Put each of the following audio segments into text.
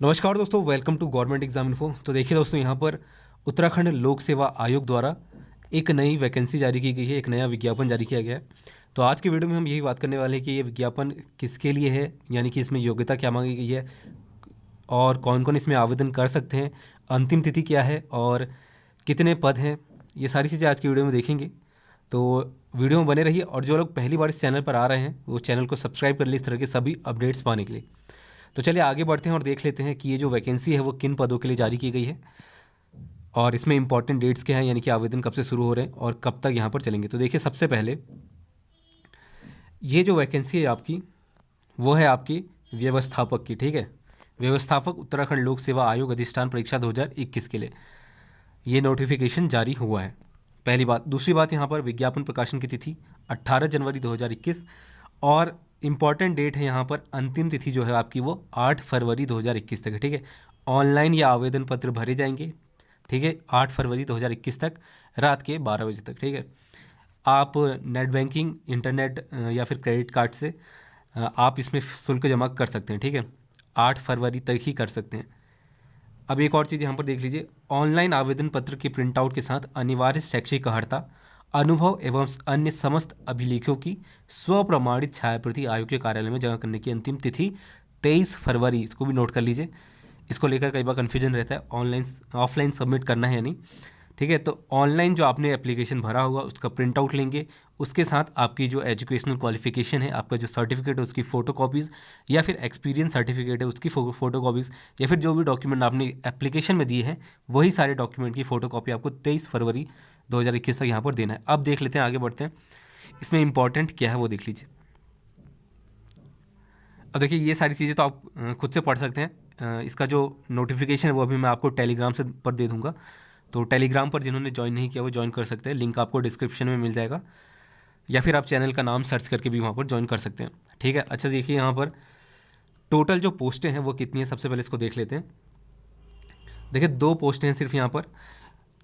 नमस्कार दोस्तों, welcome to government exam info. तो देखिए दोस्तों, यहाँ पर उत्तराखंड लोक सेवा आयोग द्वारा एक नई वैकेंसी जारी की गई है, एक नया विज्ञापन जारी किया गया है। तो आज की वीडियो में हम यही बात करने वाले हैं कि ये विज्ञापन किसके लिए है, यानी कि इसमें योग्यता क्या मांगी गई है और कौन कौन इसमें आवेदन कर सकते हैं, अंतिम तिथि क्या है और कितने पद हैं। ये सारी चीज़ें आज की वीडियो में देखेंगे। तो वीडियो में बने रहिए और जो लोग पहली बार इस चैनल पर आ रहे हैं वो चैनल को सब्सक्राइब कर लिए इस तरह के सभी अपडेट्स पाने के लिए। तो चलिए आगे बढ़ते हैं और देख लेते हैं कि ये जो वैकेंसी है वो किन पदों के लिए जारी की गई है और इसमें इंपॉर्टेंट डेट्स क्या हैं, यानी कि आवेदन कब से शुरू हो रहे हैं और कब तक यहाँ पर चलेंगे। तो देखिए, सबसे पहले ये जो वैकेंसी है आपकी, वो है आपकी व्यवस्थापक की। ठीक है, व्यवस्थापक उत्तराखंड लोक सेवा आयोग अधिष्ठान परीक्षा 2021 के लिए ये नोटिफिकेशन जारी हुआ है, पहली बात। दूसरी बात, यहाँ पर विज्ञापन प्रकाशन की तिथि 18 जनवरी 2021 और इम्पॉर्टेंट डेट है यहाँ पर, अंतिम तिथि जो है आपकी वो 8 फरवरी 2021 तक है। ठीक है, ऑनलाइन या आवेदन पत्र भरे जाएंगे। ठीक है, 8 फरवरी 2021 तक रात के 12 बजे तक। ठीक है, आप नेट बैंकिंग, इंटरनेट या फिर क्रेडिट कार्ड से आप इसमें शुल्क जमा कर सकते हैं। ठीक है, 8 फरवरी तक ही कर सकते हैं। अब एक और चीज़ यहाँ पर देख लीजिए, ऑनलाइन आवेदन पत्र के प्रिंट आउट के साथ अनिवार्य शैक्षिक अर्हता, अनुभव एवं अन्य समस्त अभिलेखों की स्वप्रमाणित छायाप्रति आयोग के कार्यालय में जमा करने की अंतिम तिथि 23 फरवरी। इसको भी नोट कर लीजिए, इसको लेकर कई बार कन्फ्यूजन रहता है, ऑनलाइन ऑफलाइन सबमिट करना है या नहीं। ठीक है, तो ऑनलाइन जो आपने एप्लीकेशन भरा होगा उसका प्रिंट आउट लेंगे, उसके साथ आपकी जो एजुकेशनल क्वालिफिकेशन है, आपका जो सर्टिफिकेट है उसकी फ़ोटो कॉपीज़ या फिर एक्सपीरियंस सर्टिफिकेट है उसकी फ़ोटो कॉपीज़ या फिर जो भी डॉक्यूमेंट आपने एप्लीकेशन में दिए हैं वही सारे डॉक्यूमेंट की फ़ोटो कॉपी आपको 23 फरवरी 2021 तक यहाँ पर देना है। अब देख लेते हैं, आगे बढ़ते हैं, इसमें इंपॉर्टेंट क्या है वो देख लीजिए। अब देखिए, ये सारी चीज़ें तो आप खुद से पढ़ सकते हैं। इसका जो नोटिफिकेशन है वो अभी मैं आपको टेलीग्राम से पर दे दूँगा, तो टेलीग्राम पर जिन्होंने ज्वाइन नहीं किया वो ज्वाइन कर सकते हैं, लिंक आपको डिस्क्रिप्शन में मिल जाएगा, या फिर आप चैनल का नाम सर्च करके भी वहाँ पर ज्वाइन कर सकते हैं। ठीक है, अच्छा देखिए, यहाँ पर टोटल जो पोस्टें हैं वो कितनी हैं, सबसे पहले इसको देख लेते हैं। देखिए, 2 पोस्टें हैं सिर्फ यहाँ पर।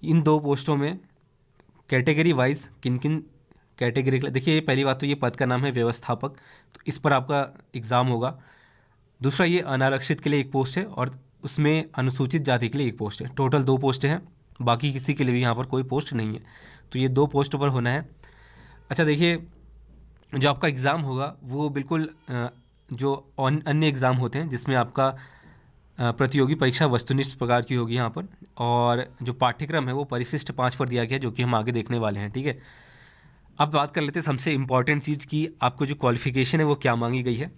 इन 2 पोस्टों में कैटेगरी वाइज किन किन कैटेगरी, देखिए पहली बात तो ये पद का नाम है व्यवस्थापक, तो इस पर आपका एग्ज़ाम होगा। दूसरा, ये अनारक्षित के लिए एक पोस्ट है और उसमें अनुसूचित जाति के लिए एक पोस्ट है। टोटल 2 पोस्टें हैं, बाकी किसी के लिए भी यहाँ पर कोई पोस्ट नहीं है, तो ये 2 पोस्ट पर होना है। अच्छा देखिए, जो आपका एग्ज़ाम होगा वो बिल्कुल जो अन्य एग्ज़ाम होते हैं जिसमें आपका प्रतियोगी परीक्षा वस्तुनिष्ठ प्रकार की होगी यहाँ पर, और जो पाठ्यक्रम है वो परिशिष्ट 5 पर दिया गया है, जो कि हम आगे देखने वाले हैं। ठीक है, अब बात कर लेते हैं सबसे इम्पॉर्टेंट चीज़ की, आपको जो क्वालिफिकेशन है वो क्या मांगी गई है।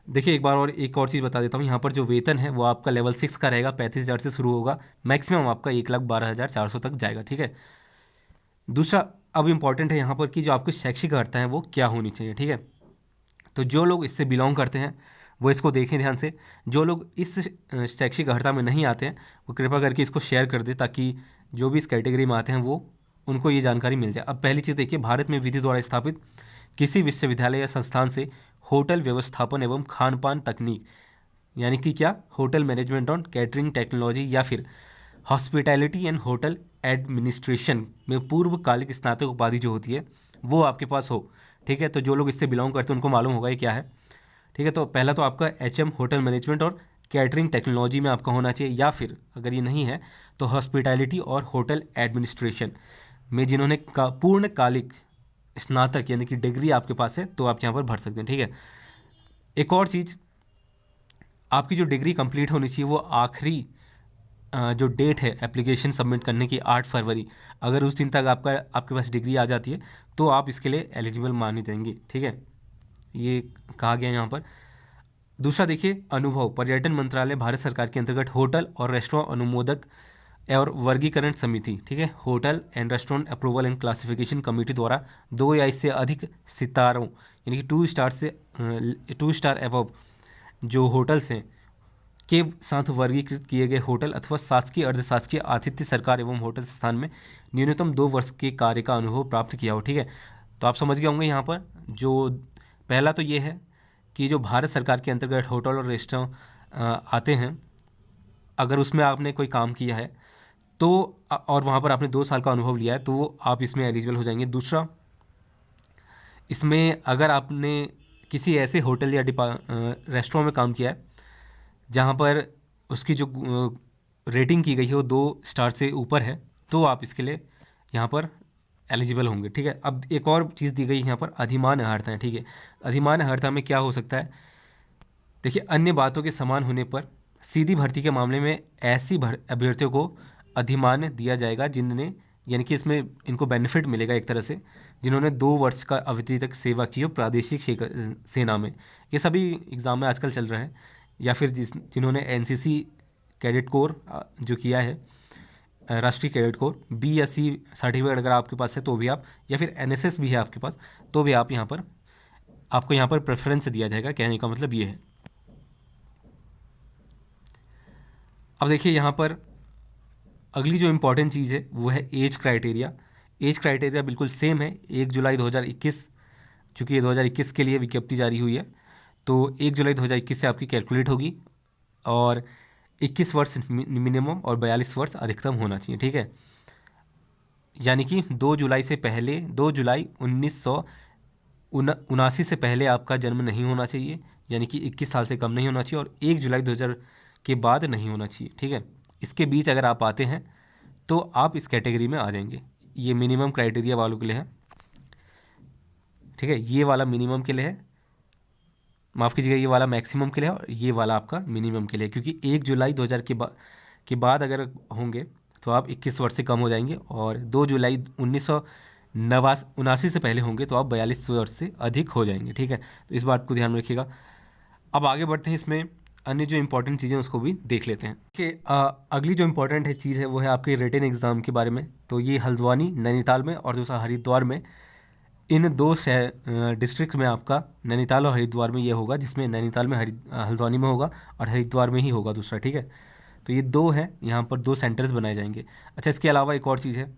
देखिए, एक और चीज़ बता देता हूँ, यहाँ पर जो वेतन है वो आपका लेवल 6 का रहेगा, 35,000 से शुरू होगा, मैक्सिमम आपका 1,12,400 तक जाएगा। ठीक है, दूसरा अब इम्पॉर्टेंट है यहाँ पर कि जो आपकी शैक्षिक अर्हता है वो क्या होनी चाहिए। ठीक है, तो जो लोग इससे बिलोंग करते हैं वो इसको देखें ध्यान से, जो लोग इस शैक्षिक अर्हता में नहीं आते हैं वो कृपया करके इसको शेयर कर दें, ताकि जो भी इस कैटेगरी में आते हैं वो उनको ये जानकारी मिल जाए। अब पहली चीज़ देखिए, भारत में विधि द्वारा स्थापित किसी विश्वविद्यालय या संस्थान से होटल व्यवस्थापन एवं खान पान तकनीक, यानी कि क्या, होटल मैनेजमेंट और कैटरिंग टेक्नोलॉजी या फिर हॉस्पिटैलिटी एंड होटल एडमिनिस्ट्रेशन में पूर्वकालिक स्नातक उपाधि जो होती है वो आपके पास हो। ठीक है, तो जो लोग इससे बिलोंग करते हैं उनको मालूम होगा ये क्या है। ठीक है, तो पहला तो आपका HM होटल मैनेजमेंट और कैटरिंग टेक्नोलॉजी में आपका होना चाहिए, या फिर अगर ये नहीं है तो हॉस्पिटैलिटी और होटल एडमिनिस्ट्रेशन में जिन्होंने पूर्णकालिक स्नातक यानी कि डिग्री आपके पास है तो आप यहाँ पर भर सकते हैं। ठीक है, एक और चीज़, आपकी जो डिग्री कंप्लीट होनी चाहिए वो आखिरी जो डेट है एप्लीकेशन सबमिट करने की 8 फरवरी, अगर उस दिन तक आपके पास डिग्री आ जाती है तो आप इसके लिए एलिजिबल माने जाएंगे। ठीक है, ये कहा गया यहाँ पर। दूसरा देखिए, अनुभव, पर्यटन मंत्रालय भारत सरकार के अंतर्गत होटल और रेस्टोरेंट अनुमोदक और वर्गीकरण समिति, ठीक है, hotel and restaurant approval and classification committee द्वारा 2 या इससे अधिक सितारों यानी कि 2 स्टार एबव जो होटल्स हैं के साथ वर्गीकृत किए गए होटल अथवा शासकीय अर्धशासकीय आतिथ्य सरकार एवं होटल स्थान में न्यूनतम 2 वर्ष के कार्य का अनुभव प्राप्त किया हो। ठीक है, तो आप समझ गए होंगे यहाँ पर जो पहला तो ये है कि जो भारत सरकार के अंतर्गत होटल और रेस्टोरेंट आते हैं, अगर उसमें आपने कोई काम किया है तो और वहाँ पर आपने 2 साल का अनुभव लिया है तो आप इसमें एलिजिबल हो जाएंगे। दूसरा, इसमें अगर आपने किसी ऐसे होटल या रेस्टोरेंट में काम किया है जहाँ पर उसकी जो रेटिंग की गई है वो 2 स्टार से ऊपर है, तो आप इसके लिए यहाँ पर एलिजिबल होंगे। ठीक है, अब एक और चीज़ दी गई है यहाँ पर, अधिमान्य अर्हता है। ठीक है, अधिमान्य अर्हता में क्या हो सकता है, देखिए अन्य बातों के समान होने पर सीधी भर्ती के मामले में ऐसी अभ्यर्थियों को अधिमान्य दिया जाएगा जिनने, यानी कि इसमें इनको बेनिफिट मिलेगा एक तरह से, जिन्होंने 2 वर्ष का अवधि तक सेवा की हो प्रादेशिक सेना में। ये सभी एग्ज़ाम में आजकल चल रहे हैं। या फिर जिन्होंने एनसीसी कैडेट कोर जो किया है, राष्ट्रीय कैडेट कोर, BSc सर्टिफिकेट अगर आपके पास है तो भी आप, या फिर NSS भी है आपके पास तो भी आप यहाँ पर, आपको यहाँ पर प्रेफरेंस दिया जाएगा। कहने का मतलब ये है। अब देखिए यहाँ पर अगली जो इम्पोर्टेंट चीज़ है वो है एज क्राइटेरिया। एज क्राइटेरिया बिल्कुल सेम है। 1 जुलाई 2021, चूँकि ये 2021 के लिए विज्ञप्ति जारी हुई है, तो 1 जुलाई 2021 से आपकी कैलकुलेट होगी, और 21 वर्ष मिनिमम और 42 वर्ष अधिकतम होना चाहिए। ठीक है, यानी कि 2 जुलाई से पहले, 2 जुलाई 1979 से पहले आपका जन्म नहीं होना चाहिए, यानी कि 21 साल से कम नहीं होना चाहिए, और 1 जुलाई 2000 के बाद नहीं होना चाहिए। ठीक है, इसके बीच अगर आप आते हैं तो आप इस कैटेगरी में आ जाएंगे। ये मिनिमम क्राइटेरिया वालों के लिए है। ठीक है, ये वाला मिनिमम के लिए है, माफ़ कीजिएगा, ये वाला मैक्सिमम के लिए है, और ये वाला आपका मिनिमम के लिए, क्योंकि 1 जुलाई 2000 के बाद अगर होंगे तो आप 21 वर्ष से कम हो जाएंगे, और 2 जुलाई 1979 से पहले होंगे तो आप 42 वर्ष से अधिक हो जाएंगे। ठीक है, तो इस बात को ध्यान में रखिएगा। अब आगे बढ़ते हैं, इसमें अन्य जो इंपॉर्टेंट चीज़ें उसको भी देख लेते हैं कि अगली जो इंपॉर्टेंट है चीज़ है वो है आपके रिटन एग्ज़ाम के बारे में। तो ये हल्द्वानी, नैनीताल में और दूसरा हरिद्वार में, इन 2 डिस्ट्रिक्ट में आपका, नैनीताल और हरिद्वार में ये होगा, जिसमें नैनीताल में हल्द्वानी में होगा और हरिद्वार में ही होगा दूसरा। ठीक है, तो ये 2 हैं, यहाँ पर 2 सेंटर्स बनाए जाएंगे। अच्छा, इसके अलावा एक और चीज़ है,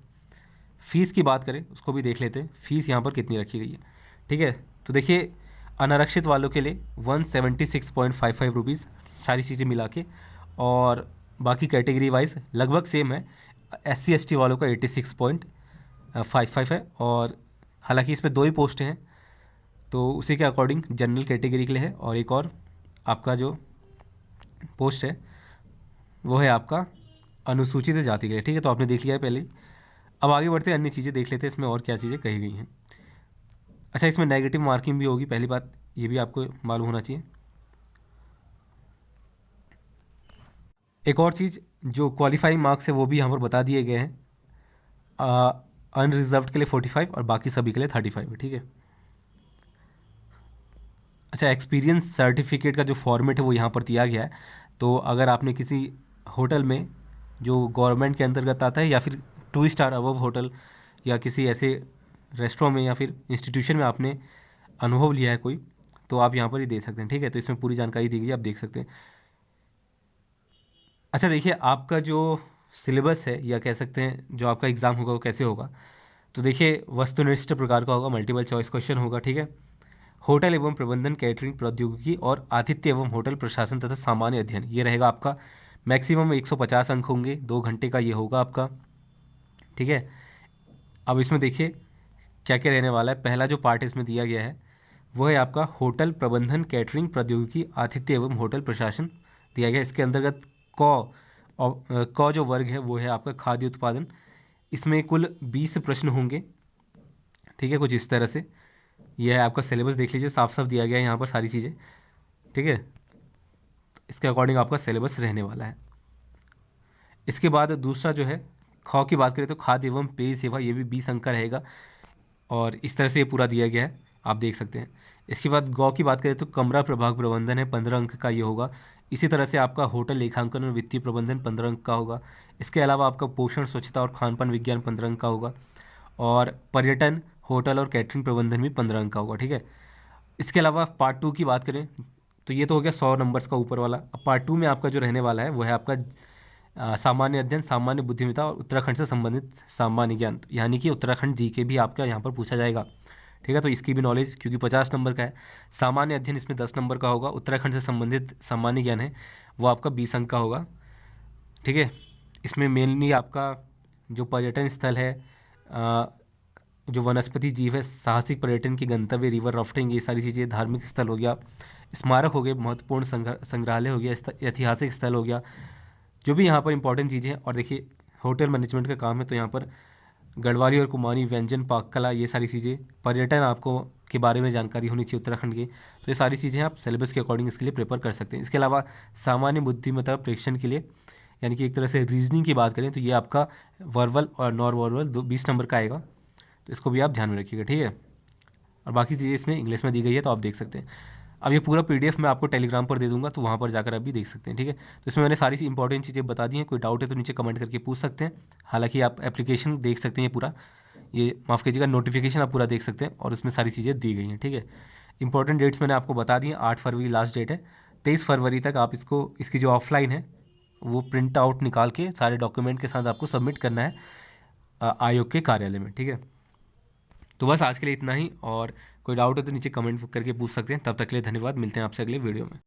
फ़ीस की बात करें उसको भी देख लेते हैं, फ़ीस यहाँ पर कितनी रखी गई है। ठीक है, तो देखिए अनारक्षित वालों के लिए 176.55 रुपीज़, सारी चीज़ें मिला के, और बाकी कैटेगरी वाइज लगभग सेम है। SC ST वालों का 86.55 है, और हालांकि इसमें 2 ही पोस्ट हैं, तो उसी के अकॉर्डिंग जनरल कैटेगरी के लिए है, और एक और आपका जो पोस्ट है वो है आपका अनुसूचित जाति के लिए। ठीक है, तो आपने देख लिया है पहले। अब आगे बढ़ते हैं, अन्य चीज़ें देख लेते हैं इसमें और क्या चीज़ें कही गई हैं। अच्छा, इसमें नेगेटिव मार्किंग भी होगी, पहली बात ये भी आपको मालूम होना चाहिए। एक और चीज़, जो क्वालिफाइंग मार्क्स है वो भी यहाँ पर बता दिए गए हैं। अनरिजर्व्ड के लिए 45 और बाकी सभी के लिए 35 है। ठीक है, अच्छा, एक्सपीरियंस सर्टिफिकेट का जो फॉर्मेट है वो यहाँ पर दिया गया है। तो अगर आपने किसी होटल में जो गवर्नमेंट के अंतर्गत आता है, या फिर 2 स्टार अबव होटल, या किसी ऐसे रेस्टोरेंट में या फिर इंस्टीट्यूशन में आपने अनुभव लिया है कोई, तो आप यहाँ पर ही दे सकते हैं। ठीक है, तो इसमें पूरी जानकारी दी गई है, आप देख सकते हैं। अच्छा, देखिए आपका जो सिलेबस है, या कह सकते हैं जो आपका एग्ज़ाम होगा वो कैसे होगा, तो देखिए वस्तुनिष्ठ प्रकार का होगा, मल्टीपल चॉइस क्वेश्चन होगा। ठीक है, होटल एवं प्रबंधन, कैटरिंग प्रौद्योगिकी और आतिथ्य एवं होटल प्रशासन तथा सामान्य अध्ययन, ये रहेगा आपका। मैक्सिमम 150 अंक होंगे, 2 घंटे का ये होगा आपका। ठीक है, अब इसमें देखिए क्या क्या रहने वाला है। पहला जो पार्ट इसमें दिया गया है वो है आपका होटल प्रबंधन, कैटरिंग प्रौद्योगिकी, आतिथ्य एवं होटल प्रशासन दिया गया है। इसके अंतर्गत क जो वर्ग है वो है आपका खाद्य उत्पादन। इसमें कुल 20 प्रश्न होंगे। ठीक है, कुछ इस तरह से यह है आपका सिलेबस, देख लीजिए साफ साफ दिया गया है यहाँ पर सारी चीज़ें। ठीक है, इसके अकॉर्डिंग आपका सिलेबस रहने वाला है। इसके बाद दूसरा जो है ख की बात करें तो खाद्य एवं पेय सेवा, ये भी 20 अंक का रहेगा, और इस तरह से ये पूरा दिया गया है, आप देख सकते हैं। इसके बाद गौ की बात करें तो कमरा प्रभाग प्रबंधन है, 15 अंक का ये होगा। इसी तरह से आपका होटल लेखांकन और वित्तीय प्रबंधन 15 अंक का होगा। इसके अलावा आपका पोषण, स्वच्छता और खानपान विज्ञान 15 अंक का होगा, और पर्यटन, होटल और कैटरिंग प्रबंधन भी 15 अंक का होगा। ठीक है, इसके अलावा पार्ट 2 की बात करें तो ये तो हो गया 100 नंबर्स का ऊपर वाला। अब पार्ट 2 में आपका जो रहने वाला है वो है आपका सामान्य अध्ययन, सामान्य बुद्धिमत्ता और उत्तराखंड से संबंधित सामान्य ज्ञान, यानी कि उत्तराखंड जीके भी आपका यहाँ पर पूछा जाएगा। ठीक है, तो इसकी भी नॉलेज, क्योंकि 50 नंबर का है। सामान्य अध्ययन इसमें 10 नंबर का होगा। उत्तराखंड से संबंधित सामान्य ज्ञान है वो आपका 20 अंक का होगा। ठीक है, इसमें मेनली आपका जो पर्यटन स्थल है, जो वनस्पति जीव है, साहसिक पर्यटन की गंतव्य, रिवर राफ्टिंग, ये सारी चीज़ें, धार्मिक स्थल हो गया, स्मारक हो गए, महत्वपूर्ण संग्रहालय हो गया, ऐतिहासिक स्थल हो गया, जो भी यहाँ पर इंपॉर्टेंट चीज़ें हैं। और देखिए होटल मैनेजमेंट का काम है, तो यहाँ पर गढ़वाली और कुमाऊनी व्यंजन, पाक कला, ये सारी चीज़ें, पर्यटन आपको के बारे में जानकारी होनी चाहिए उत्तराखंड की। तो ये सारी चीज़ें आप सिलेबस के अकॉर्डिंग इसके लिए प्रिपेयर कर सकते हैं। इसके अलावा सामान्य बुद्धिमत्ता परीक्षण के लिए, यानी कि एक तरह से रीजनिंग की बात करें तो ये आपका वर्बल और नॉन वर्बल 20 नंबर का आएगा, तो इसको भी आप ध्यान में रखिएगा, ठीक है। और बाकी चीज़ें इसमें इंग्लिश में दी गई है, तो आप देख सकते हैं। अब ये पूरा PDF मैं आपको टेलीग्राम पर दे दूंगा, तो वहाँ पर जाकर आप भी देख सकते हैं, ठीक है। तो इसमें मैंने सारी सी इंपॉर्टेंट चीज़ें बता दी हैं। कोई डाउट है तो नीचे कमेंट करके पूछ सकते हैं। हालांकि आप एप्लीकेशन देख सकते हैं पूरा, ये माफ़ कीजिएगा, नोटिफिकेशन आप पूरा देख सकते हैं, और उसमें सारी चीज़ें दी गई हैं, ठीक है। इंपॉर्टेंट डेट्स मैंने आपको बता दी हैं। 8 फरवरी लास्ट डेट है, 23 फरवरी तक आप इसकी जो ऑफलाइन है वो प्रिंट आउट निकाल के सारे डॉक्यूमेंट के साथ आपको सबमिट करना है आयोग के कार्यालय में, ठीक है। तो बस आज के लिए इतना ही, और कोई डाउट है तो नीचे कमेंट करके पूछ सकते हैं। तब तक के लिए धन्यवाद, मिलते हैं आपसे अगले वीडियो में।